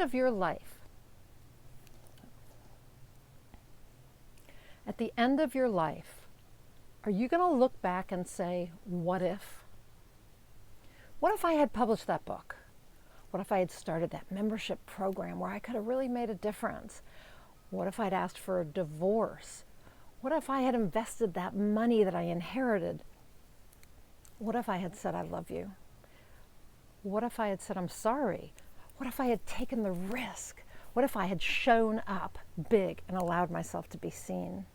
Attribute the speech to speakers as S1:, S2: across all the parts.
S1: end of your life, are you going to look back and say, what if? What if I had published that book? What if I had started that membership program where I could have really made a difference? What if I'd asked for a divorce? What if I had invested that money that I inherited? What if I had said, I love you? What if I had said, I'm sorry? What if I had taken the risk? What if I had shown up big and allowed myself to be seen?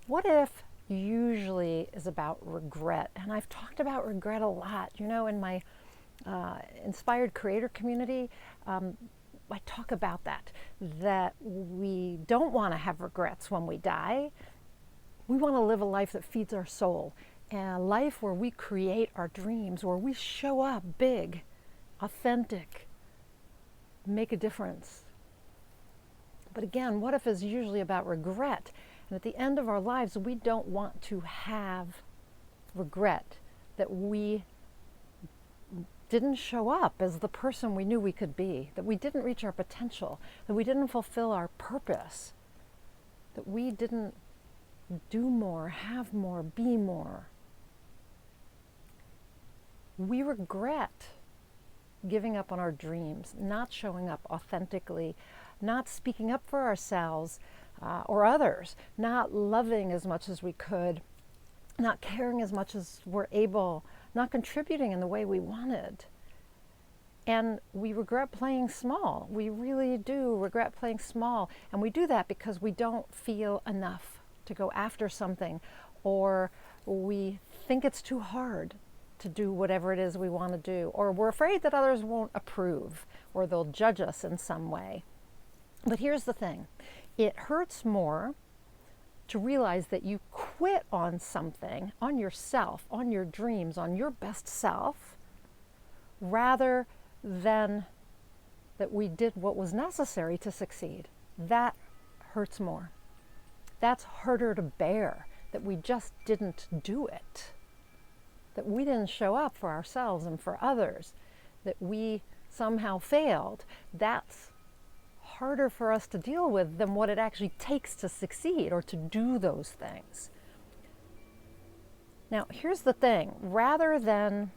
S1: What if usually is about regret? And I've talked about regret a lot. You know, in my Inspired Creator community, I talk about that we don't want to have regrets when we die. We want to live a life that feeds our soul, and a life where we create our dreams, where we show up big, authentic, make a difference. But again, what if is usually about regret? And at the end of our lives, we don't want to have regret that we didn't show up as the person we knew we could be, that we didn't reach our potential, that we didn't fulfill our purpose, that we didn't do more, have more, be more. We regret giving up on our dreams, not showing up authentically, not speaking up for ourselves or others, not loving as much as we could, not caring as much as we're able, not contributing in the way we wanted. And we regret playing small. We really do regret playing small. And we do that because we don't feel enough to go after something, or we think it's too hard to do whatever it is we want to do, or we're afraid that others won't approve or they'll judge us in some way. But here's the thing. It hurts more to realize that you quit on something, on yourself, on your dreams, on your best self, rather than that we did what was necessary to succeed. That hurts more. That's harder to bear, that we just didn't do it, that we didn't show up for ourselves and for others, that we somehow failed. That's harder for us to deal with than what it actually takes to succeed or to do those things. Now, here's the thing. Rather than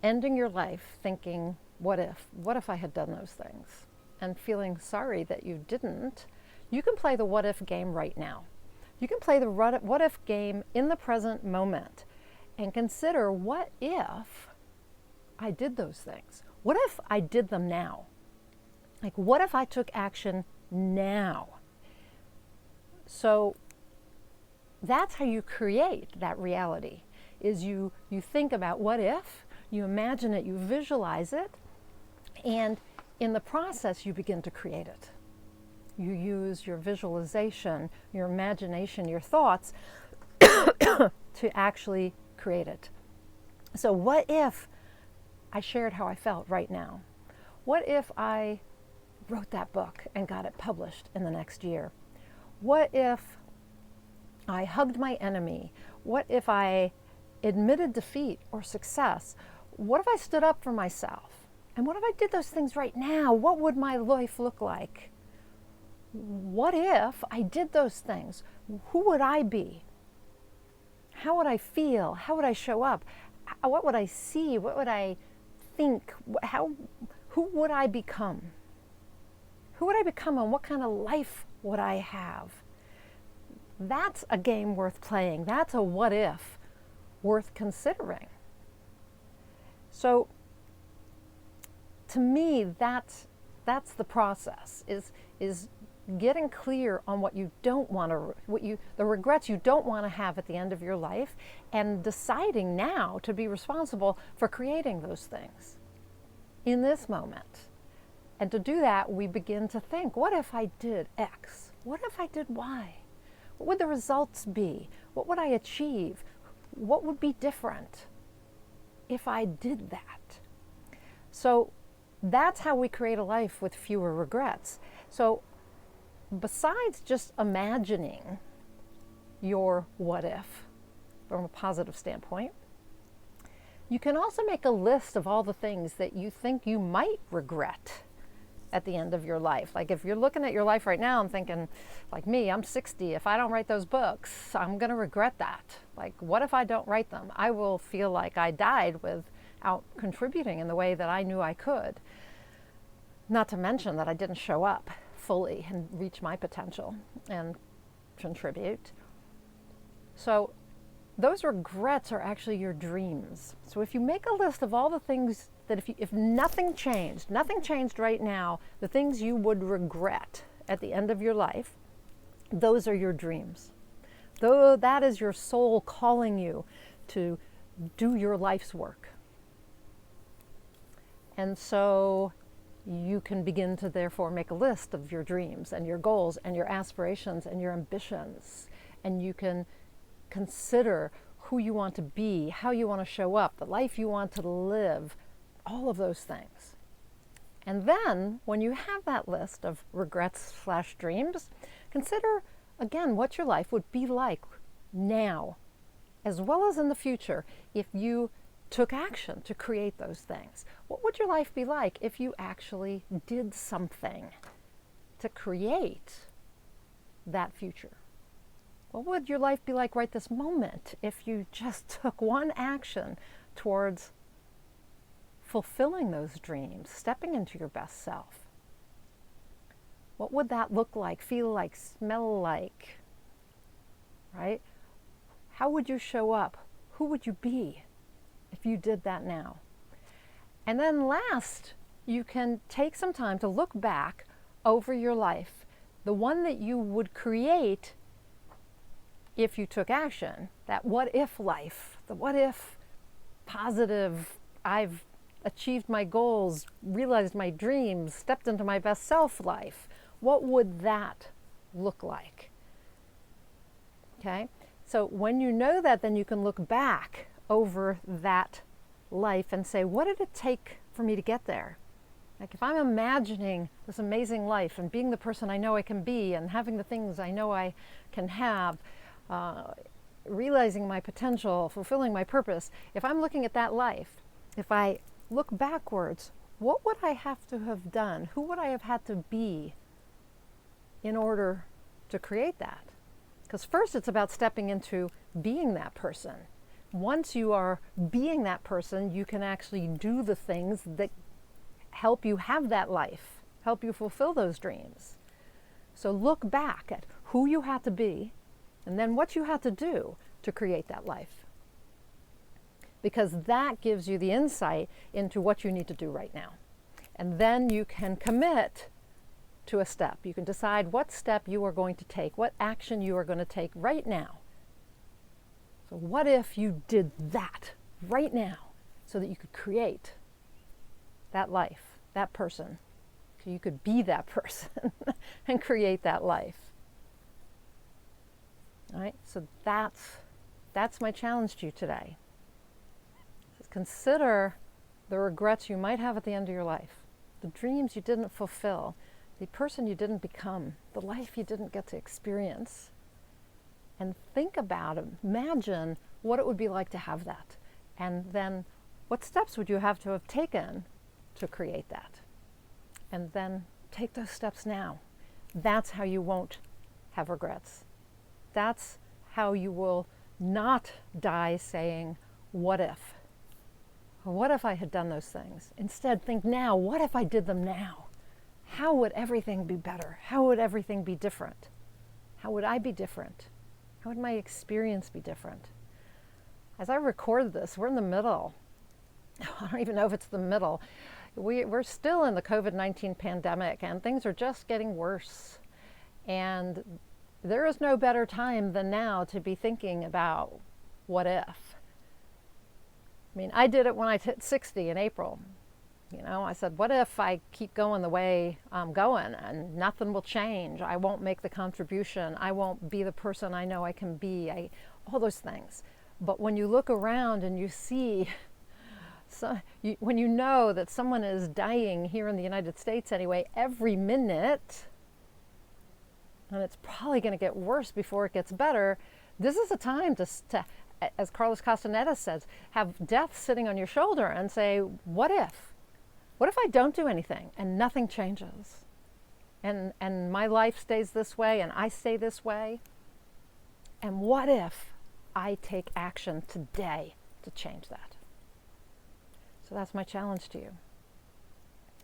S1: ending your life thinking, what if I had done those things, and feeling sorry that you didn't, you can play the what if game right now. You can play the what if game in the present moment and consider, what if I did those things? What if I did them now? Like, what if I took action now? So that's how you create that reality, is you think about what if, you imagine it, you visualize it, and in the process you begin to create it. You use your visualization, your imagination, your thoughts to actually create it. So what if I shared how I felt right now? What if I wrote that book and got it published in the next year? What if I hugged my enemy? What if I admitted defeat or success? What if I stood up for myself? And what if I did those things right now? What would my life look like? What if I did those things? Who would I be? How would I feel? How would I show up? What would I see? What would I think? Who would I become? Who would I become, and what kind of life would I have? That's a game worth playing. That's a what if worth considering. So to me, that's the process, is getting clear on what you don't want to, the regrets you don't want to have at the end of your life, and deciding now to be responsible for creating those things in this moment. And to do that, we begin to think, what if I did X? What if I did Y? What would the results be? What would I achieve? What would be different if I did that? So that's how we create a life with fewer regrets. So besides just imagining your what if from a positive standpoint, You can also make a list of all the things that you think you might regret at the end of your life. Like if you're looking at your life right now and thinking, like me, I'm 60, if I don't write those books, I'm going to regret that. Like, what if I don't write them? I will feel like I died without contributing in the way that I knew I could. Not to mention that I didn't show up fully and reach my potential and contribute. So those regrets are actually your dreams. So if you make a list of all the things that if nothing changed right now, the things you would regret at the end of your life, those are your dreams. Though that is your soul calling you to do your life's work. And so you can begin to therefore make a list of your dreams and your goals and your aspirations and your ambitions. And you can consider who you want to be, how you want to show up, the life you want to live, all of those things. And then when you have that list of regrets/dreams, consider again what your life would be like now, as well as in the future, if you took action to create those things. What would your life be like if you actually did something to create that future? What would your life be like right this moment if you just took one action towards fulfilling those dreams, stepping into your best self? What would that look like, feel like, smell like, right? How would you show up? Who would you be if you did that now? And then last, you can take some time to look back over your life, the one that you would create if you took action, that what if life, the what if positive, I've achieved my goals, realized my dreams, stepped into my best self life. What would that look like? Okay, so when you know that, then you can look back over that life and say, what did it take for me to get there? Like if I'm imagining this amazing life and being the person I know I can be and having the things I know I can have, realizing my potential, fulfilling my purpose, if I'm looking at that life, if I look backwards, what would I have to have done? Who would I have had to be in order to create that? Because first it's about stepping into being that person. Once you are being that person, you can actually do the things that help you have that life, help you fulfill those dreams. So look back at who you had to be and then what you had to do to create that life. Because that gives you the insight into what you need to do right now. And then you can commit to a step. You can decide what step you are going to take, what action you are going to take right now. So what if you did that right now so that you could create that life, that person, so you could be that person and create that life. All right, so that's my challenge to you today. Just consider the regrets you might have at the end of your life, the dreams you didn't fulfill, the person you didn't become, the life you didn't get to experience. And think about it. Imagine what it would be like to have that. And then what steps would you have to have taken to create that? And then take those steps now. That's how you won't have regrets. That's how you will not die saying, what if? Or what if I had done those things? Instead, think now, what if I did them now? How would everything be better? How would everything be different? How would I be different? How would my experience be different? As I record this, we're in the middle. I don't even know if it's the middle. We're still in the COVID-19 pandemic and things are just getting worse. And there is no better time than now to be thinking about what if. I mean, I did it when I hit 60 in April. You know, I said, what if I keep going the way I'm going and nothing will change? I won't make the contribution. I won't be the person I know I can be. All those things. But when you look around and you see, when you know that someone is dying here in the United States anyway, every minute, and it's probably going to get worse before it gets better, this is a time to as Carlos Castaneda says, have death sitting on your shoulder and say, what if? What if I don't do anything and nothing changes? And my life stays this way and I stay this way? And what if I take action today to change that? So that's my challenge to you.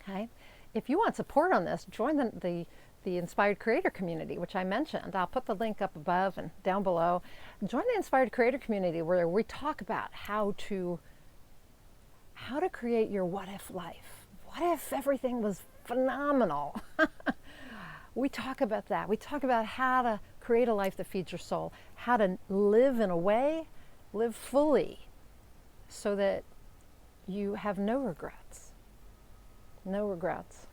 S1: Okay? If you want support on this, join the Inspired Creator community, which I mentioned. I'll put the link up above and down below. Join the Inspired Creator community where we talk about how to create your what if life. What if everything was phenomenal? We talk about that. We talk about how to create a life that feeds your soul, how to live in a way, live fully, so that you have no regrets. No regrets.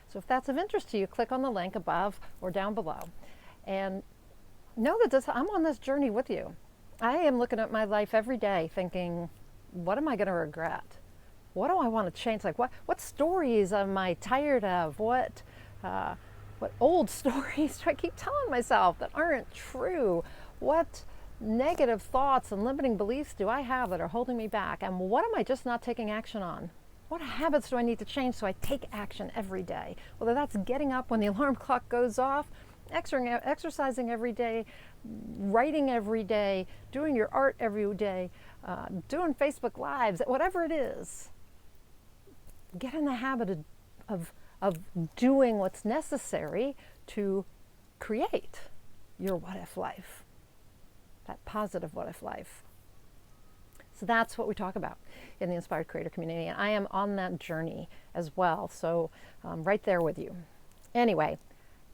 S1: So if that's of interest to you, click on the link above or down below. And know that I'm on this journey with you. I am looking at my life every day thinking, what am I going to regret? What do I want to change? Like what stories am I tired of? What old stories do I keep telling myself that aren't true? What negative thoughts and limiting beliefs do I have that are holding me back? And what am I just not taking action on? What habits do I need to change so I take action every day? Whether that's getting up when the alarm clock goes off, exercising every day, writing every day, doing your art every day, doing Facebook Lives, whatever it is. Get in the habit of doing what's necessary to create your what if life, that positive what if life. So that's what we talk about in the Inspired Creator community, and I am on that journey as well, so right there with you. Anyway,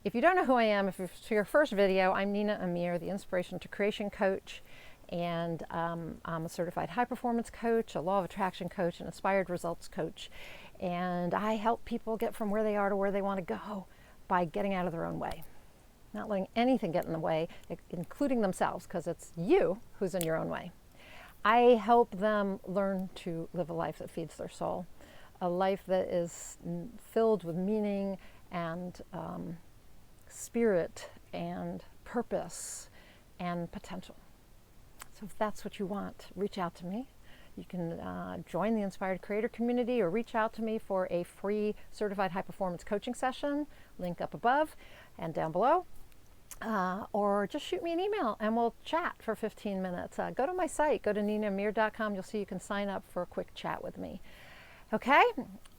S1: if you don't know who I am, if it's your first video, I'm Nina Amir, the Inspiration to Creation Coach, and I'm a certified high performance coach, a law of attraction coach, an inspired results coach, and I help people get from where they are to where they want to go by getting out of their own way, not letting anything get in the way, including themselves, because it's you who's in your own way. I help them learn to live a life that feeds their soul, a life that is filled with meaning and spirit and purpose and potential. So if that's what you want, reach out to me. You can join the Inspired Creator community or reach out to me for a free certified high performance coaching session, link up above and down below. Or just shoot me an email and we'll chat for 15 minutes. Go to my site, go to ninaamir.com. You'll see you can sign up for a quick chat with me. Okay,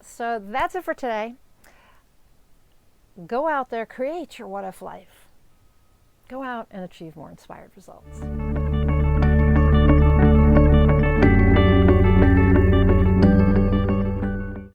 S1: so that's it for today. Go out there, create your what if life. Go out and achieve more inspired results.